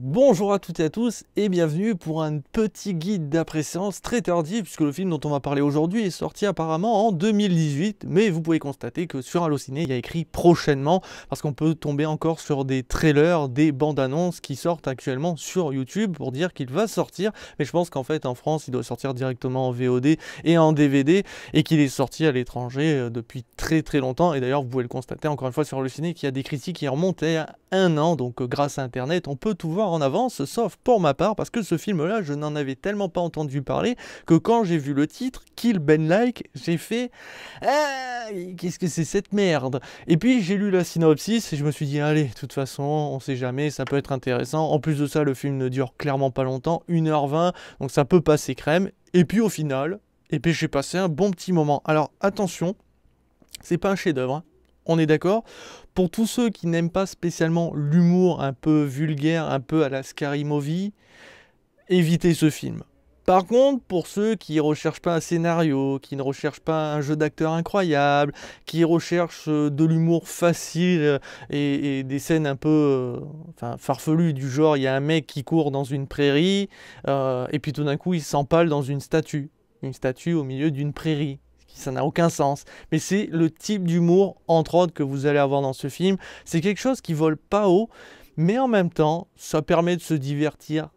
Bonjour à toutes et à tous et bienvenue pour un petit guide d'après-séance très tardif puisque le film dont on va parler aujourd'hui est sorti apparemment en 2018, mais vous pouvez constater que sur Allociné il y a écrit prochainement parce qu'on peut tomber encore sur des trailers, des bandes annonces qui sortent actuellement sur YouTube pour dire qu'il va sortir, mais je pense qu'en fait en France il doit sortir directement en VOD et en DVD et qu'il est sorti à l'étranger depuis très longtemps. Et d'ailleurs vous pouvez le constater encore une fois sur Allociné qu'il y a des critiques qui remontaient à un an, donc grâce à internet on peut tout voir en avance, sauf pour ma part parce que ce film là je n'en avais tellement pas entendu parler que quand j'ai vu le titre Kill Ben Like, j'ai fait ah, qu'est-ce que c'est cette merde. Et puis j'ai lu la synopsis et je me suis dit allez, de toute façon on sait jamais, ça peut être intéressant. En plus de ça le film ne dure clairement pas longtemps, 1h20, donc ça peut passer crème. Et puis au final, j'ai passé un bon petit moment. Alors attention, c'est pas un chef-d'œuvre, hein. On est d'accord? Pour tous ceux qui n'aiment pas spécialement l'humour un peu vulgaire, un peu à la Scary Movie, évitez ce film. Par contre, pour ceux qui ne recherchent pas un scénario, qui ne recherchent pas un jeu d'acteur incroyable, qui recherchent de l'humour facile et des scènes un peu farfelues, du genre il y a un mec qui court dans une prairie et puis tout d'un coup il s'empale dans une statue au milieu d'une prairie. Ça n'a aucun sens. Mais c'est le type d'humour, entre autres, que vous allez avoir dans ce film. C'est quelque chose qui vole pas haut, mais en même temps, ça permet de se divertir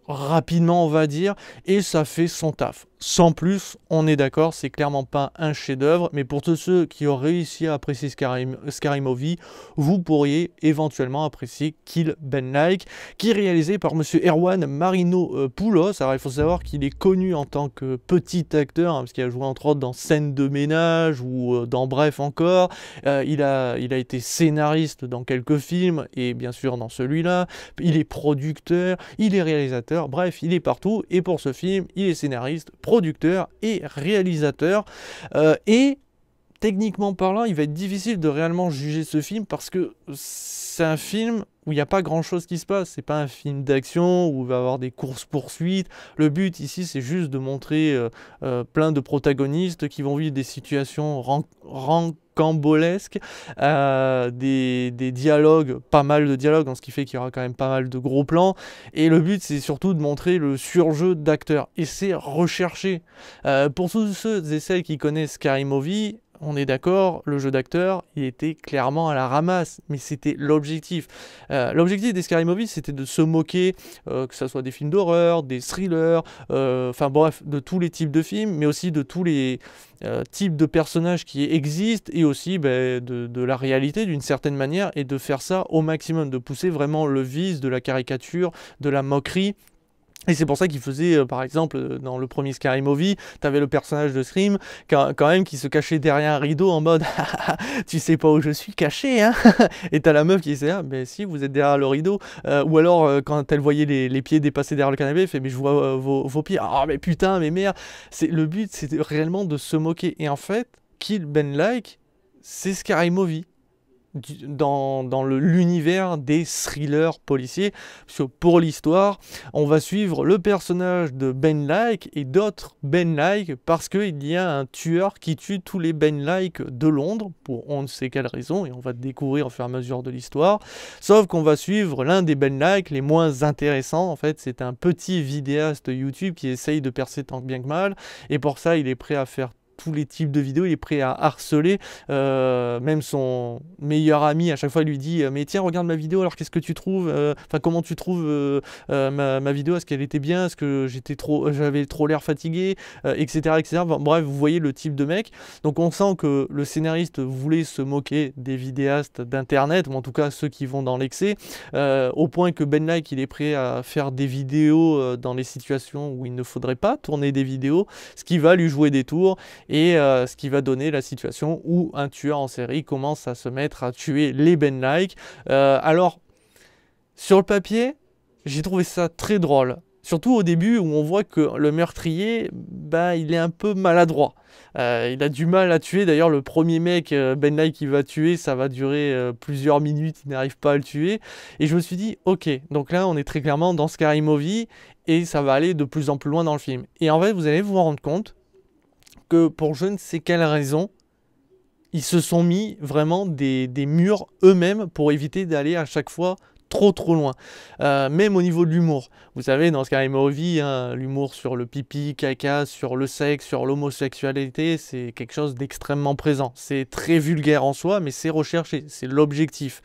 rapidement, on va dire, et ça fait son taf. Sans plus, on est d'accord, c'est clairement pas un chef-d'œuvre, mais pour tous ceux qui ont réussi à apprécier Scary Movie, vous pourriez éventuellement apprécier Kill Ben Like, qui est réalisé par monsieur Erwan Marinopoulos. Alors il faut savoir qu'il est connu en tant que petit acteur, hein, parce qu'il a joué entre autres dans Scène de ménage ou dans Bref encore. Il a été scénariste dans quelques films, et bien sûr dans celui-là. Il est producteur, il est réalisateur, bref, il est partout. Et pour ce film, il est scénariste, producteur et réalisateur. Et techniquement parlant, il va être difficile de réellement juger ce film parce que c'est un film où il n'y a pas grand chose qui se passe. C'est pas un film d'action où il va y avoir des courses-poursuites. Le but ici, c'est juste de montrer plein de protagonistes qui vont vivre des situations rocambolesques, des dialogues, pas mal de dialogues, donc ce qui fait qu'il y aura quand même pas mal de gros plans. Et le but, c'est surtout de montrer le surjeu d'acteurs. Et c'est recherché. Pour tous ceux et celles qui connaissent Scary Movie, on est d'accord, le jeu d'acteur, il était clairement à la ramasse, mais c'était l'objectif. L'objectif des Scary Movie, c'était de se moquer, que ce soit des films d'horreur, des thrillers, enfin bref, de tous les types de films, mais aussi de tous les types de personnages qui existent, et aussi de la réalité d'une certaine manière, et de faire ça au maximum, de pousser vraiment le vice de la caricature, de la moquerie. Et c'est pour ça qu'il faisait, par exemple, dans le premier Scary Movie, t'avais le personnage de Scream, quand même, qui se cachait derrière un rideau en mode tu sais pas où je suis caché, hein. Et t'as la meuf qui disait ah, ben si, vous êtes derrière le rideau. Ou alors, quand elle voyait les pieds dépasser derrière le canapé, elle fait mais je vois vos pieds. Ah, mais putain, mais merde. Le but, c'était réellement de se moquer. Et en fait, Kill Ben Like, c'est Scary Movie dans l'univers des thrillers policiers. Parce que pour l'histoire, on va suivre le personnage de Ben Like et d'autres Ben Like parce qu'il y a un tueur qui tue tous les Ben Like de Londres pour on ne sait quelle raison, et on va découvrir au fur et à mesure de l'histoire. Sauf qu'on va suivre l'un des Ben Like les moins intéressants. En fait, c'est un petit vidéaste YouTube qui essaye de percer tant bien que mal, et pour ça il est prêt à faire tous les types de vidéos, il est prêt à harceler, même son meilleur ami à chaque fois il lui dit mais tiens regarde ma vidéo, alors qu'est-ce que tu trouves, enfin comment tu trouves ma vidéo, est-ce qu'elle était bien, est-ce que j'avais trop l'air fatigué, etc. Bon, bref, vous voyez le type de mec. Donc on sent que le scénariste voulait se moquer des vidéastes d'internet, ou en tout cas ceux qui vont dans l'excès, au point que Ben Like il est prêt à faire des vidéos dans les situations où il ne faudrait pas tourner des vidéos, ce qui va lui jouer des tours, et ce qui va donner la situation où un tueur en série commence à se mettre à tuer les Ben Like. Alors, sur le papier, j'ai trouvé ça très drôle. Surtout au début où on voit que le meurtrier, il est un peu maladroit. Il a du mal à tuer. D'ailleurs, le premier mec, Ben Like, qui va tuer, ça va durer plusieurs minutes. Il n'arrive pas à le tuer. Et je me suis dit, ok, donc là, on est très clairement dans Scary Movie et ça va aller de plus en plus loin dans le film. Et en fait, vous allez vous rendre compte que pour je ne sais quelle raison, ils se sont mis vraiment des murs eux-mêmes pour éviter d'aller à chaque fois trop loin. Même au niveau de l'humour. Vous savez, dans Scary Movie, hein, l'humour sur le pipi, caca, sur le sexe, sur l'homosexualité, c'est quelque chose d'extrêmement présent. C'est très vulgaire en soi, mais c'est recherché, c'est l'objectif.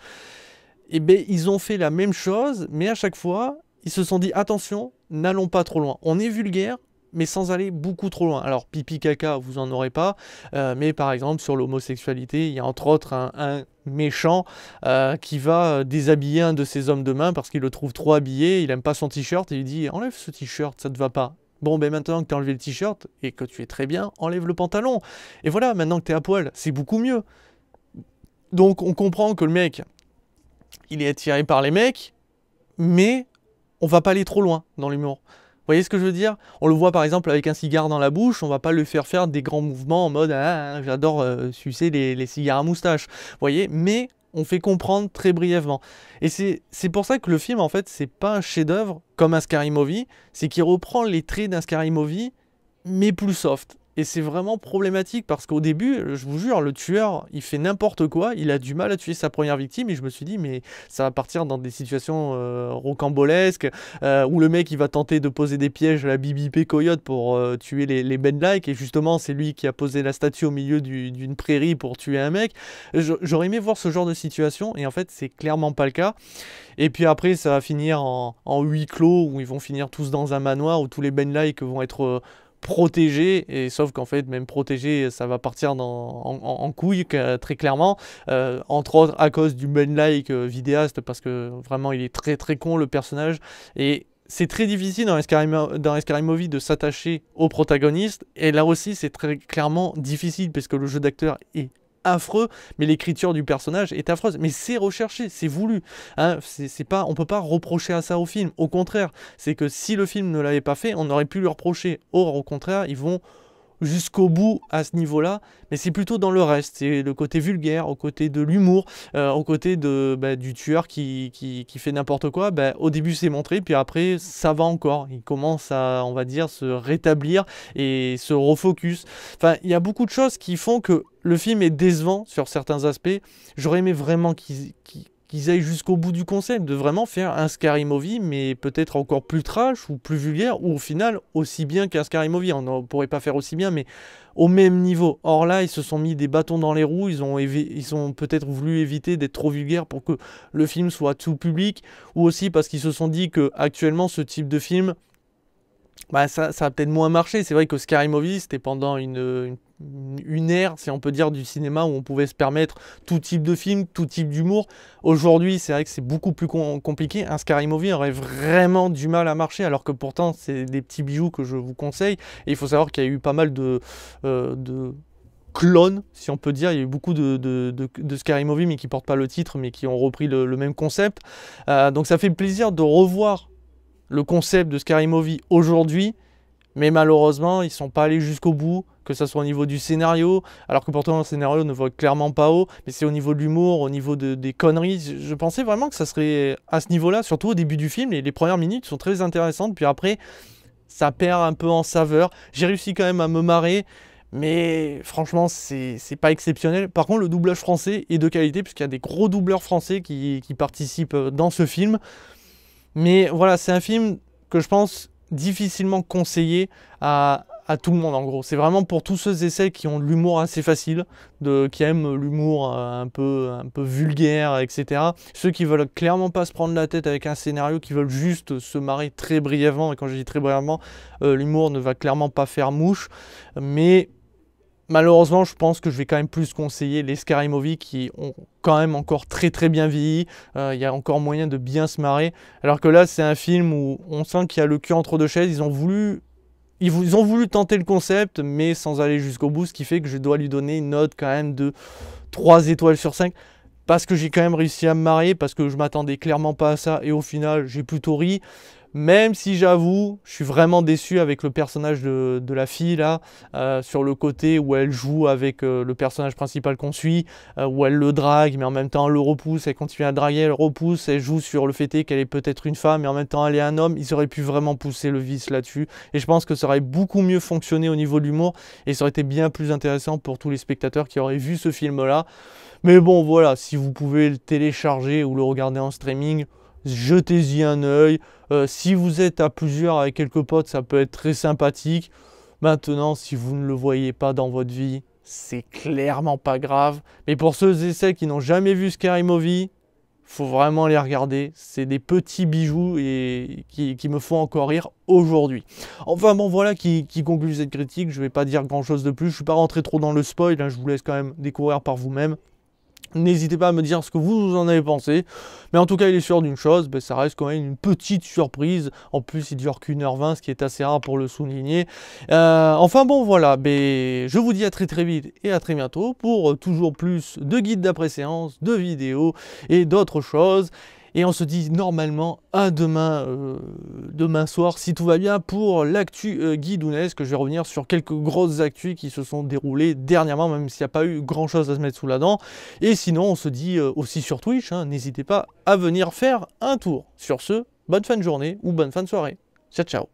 Et bien, ils ont fait la même chose, mais à chaque fois, ils se sont dit, attention, n'allons pas trop loin. On est vulgaire, mais sans aller beaucoup trop loin. Alors, pipi, caca, vous en aurez pas, mais par exemple, sur l'homosexualité, il y a entre autres un méchant qui va déshabiller un de ses hommes de main parce qu'il le trouve trop habillé, il aime pas son t-shirt, et il dit, enlève ce t-shirt, ça te va pas. Bon, ben maintenant que tu as enlevé le t-shirt, et que tu es très bien, enlève le pantalon. Et voilà, maintenant que tu es à poil, c'est beaucoup mieux. Donc, on comprend que le mec, il est attiré par les mecs, mais on va pas aller trop loin dans l'humour. Vous voyez ce que je veux dire? On le voit par exemple avec un cigare dans la bouche, on va pas le faire des grands mouvements en mode ah, j'adore sucer les cigares à moustache. Vous voyez? Mais on fait comprendre très brièvement. Et c'est pour ça que le film, en fait, c'est pas un chef-d'œuvre comme un Scary Movie, c'est qu'il reprend les traits d'un Scary Movie, mais plus soft. Et c'est vraiment problématique parce qu'au début, je vous jure, le tueur, il fait n'importe quoi, il a du mal à tuer sa première victime et je me suis dit, mais ça va partir dans des situations rocambolesques où le mec, il va tenter de poser des pièges à la BBP Coyote pour tuer les Ben Like et justement, c'est lui qui a posé la statue au milieu d'une prairie pour tuer un mec. J'aurais aimé voir ce genre de situation et en fait, c'est clairement pas le cas. Et puis après, ça va finir en huis clos où ils vont finir tous dans un manoir où tous les Ben Like vont être protégé, et sauf qu'en fait même protégé ça va partir en couille très clairement, entre autres à cause du Ben-like vidéaste parce que vraiment il est très con le personnage, et c'est très difficile dans les Scary Movie de s'attacher au protagoniste, et là aussi c'est très clairement difficile parce que le jeu d'acteur est affreux, mais l'écriture du personnage est affreuse. Mais c'est recherché, c'est voulu. Hein, c'est pas, on peut pas reprocher à ça au film. Au contraire, c'est que si le film ne l'avait pas fait, on aurait pu lui reprocher. Or, au contraire, ils vont jusqu'au bout à ce niveau-là, mais c'est plutôt dans le reste, c'est le côté vulgaire, au côté de l'humour, au côté du tueur qui fait n'importe quoi. Au début c'est montré, puis après ça va encore, il commence à, on va dire, se rétablir et se refocus. Enfin, il y a beaucoup de choses qui font que le film est décevant sur certains aspects. J'aurais aimé vraiment qu'ils aillent jusqu'au bout du concept, de vraiment faire un Scary Movie, mais peut-être encore plus trash ou plus vulgaire, ou au final aussi bien qu'un Scary Movie. On ne pourrait pas faire aussi bien, mais au même niveau. Or là, ils se sont mis des bâtons dans les roues, ils ont peut-être voulu éviter d'être trop vulgaires pour que le film soit tout public, ou aussi parce qu'ils se sont dit que actuellement ce type de film, ça a peut-être moins marché. C'est vrai que Scary Movie, c'était pendant une ère, si on peut dire, du cinéma où on pouvait se permettre tout type de film, tout type d'humour. Aujourd'hui, c'est vrai que c'est beaucoup plus compliqué. Un Scary Movie aurait vraiment du mal à marcher, alors que pourtant, c'est des petits bijoux que je vous conseille. Et il faut savoir qu'il y a eu pas mal de clones, si on peut dire. Il y a eu beaucoup de Scary Movie, mais qui ne portent pas le titre, mais qui ont repris le même concept. Donc ça fait plaisir de revoir le concept de Scary Movie aujourd'hui, mais malheureusement ils sont pas allés jusqu'au bout, que ce soit au niveau du scénario, alors que pourtant le scénario ne va clairement pas haut, mais c'est au niveau de l'humour, au niveau des conneries. Je pensais vraiment que ça serait à ce niveau-là, surtout au début du film, et les premières minutes sont très intéressantes, puis après ça perd un peu en saveur. J'ai réussi quand même à me marrer, mais franchement c'est pas exceptionnel. Par contre le doublage français est de qualité, puisqu'il y a des gros doubleurs français qui participent dans ce film. Mais voilà, c'est un film que je pense difficilement conseillé à tout le monde en gros. C'est vraiment pour tous ceux et celles qui ont de l'humour assez facile, qui aiment l'humour un peu vulgaire, etc. Ceux qui veulent clairement pas se prendre la tête avec un scénario, qui veulent juste se marrer très brièvement. Et quand je dis très brièvement, l'humour ne va clairement pas faire mouche. Mais malheureusement, je pense que je vais quand même plus conseiller les Scary Movie qui ont quand même encore très bien vieilli. Il y a encore moyen de bien se marrer. Alors que là, c'est un film où on sent qu'il y a le cul entre deux chaises. Ils ont voulu tenter le concept, mais sans aller jusqu'au bout, ce qui fait que je dois lui donner une note quand même de 3 étoiles sur 5. Parce que j'ai quand même réussi à me marrer, parce que je m'attendais clairement pas à ça, et au final, j'ai plutôt ri. Même si j'avoue, je suis vraiment déçu avec le personnage de la fille là, sur le côté où elle joue avec le personnage principal qu'on suit, où elle le drague, mais en même temps elle le repousse, elle continue à draguer, elle repousse, elle joue sur le fait qu'elle est peut-être une femme, mais en même temps elle est un homme. Ils auraient pu vraiment pousser le vice là-dessus, et je pense que ça aurait beaucoup mieux fonctionné au niveau de l'humour, et ça aurait été bien plus intéressant pour tous les spectateurs qui auraient vu ce film là. Mais bon voilà, si vous pouvez le télécharger ou le regarder en streaming, jetez-y un œil. Si vous êtes à plusieurs avec quelques potes, ça peut être très sympathique. Maintenant, si vous ne le voyez pas dans votre vie, c'est clairement pas grave. Mais pour ceux et celles qui n'ont jamais vu Scary Movie, faut vraiment les regarder. C'est des petits bijoux et qui me font encore rire aujourd'hui. Enfin bon, voilà qui conclut cette critique. Je vais pas dire grand chose de plus. Je suis pas rentré trop dans le spoil, hein. Je vous laisse quand même découvrir par vous-même. N'hésitez pas à me dire ce que vous en avez pensé. Mais en tout cas, il est sûr d'une chose, ben, ça reste quand même une petite surprise. En plus, il dure qu'1h20, ce qui est assez rare pour le souligner. Enfin bon, voilà. Ben, je vous dis à très très vite et à très bientôt pour toujours plus de guides d'après-séance, de vidéos et d'autres choses. Et on se dit normalement à demain, demain soir, si tout va bien, pour l'actu guidounesque. Je vais revenir sur quelques grosses actus qui se sont déroulées dernièrement, même s'il n'y a pas eu grand chose à se mettre sous la dent. Et sinon, on se dit aussi sur Twitch, hein, n'hésitez pas à venir faire un tour. Sur ce, bonne fin de journée ou bonne fin de soirée. Ciao, ciao.